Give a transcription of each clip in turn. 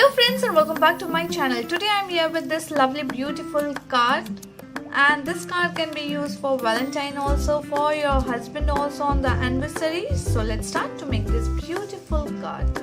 Hello friends and welcome back to my channel. Today I am here with this lovely beautiful card, and this card can be used for Valentine also, for your husband also on the anniversary. So let's start to make this beautiful card.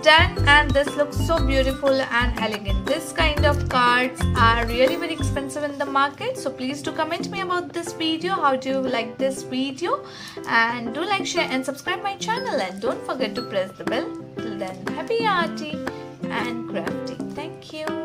done, and this looks so beautiful and elegant. This kind of cards are really very expensive in the market, so please do comment me about this video. How do you like this video? And do like, share and subscribe my channel, and don't forget to press the bell. Till then, happy arty and crafty. Thank you.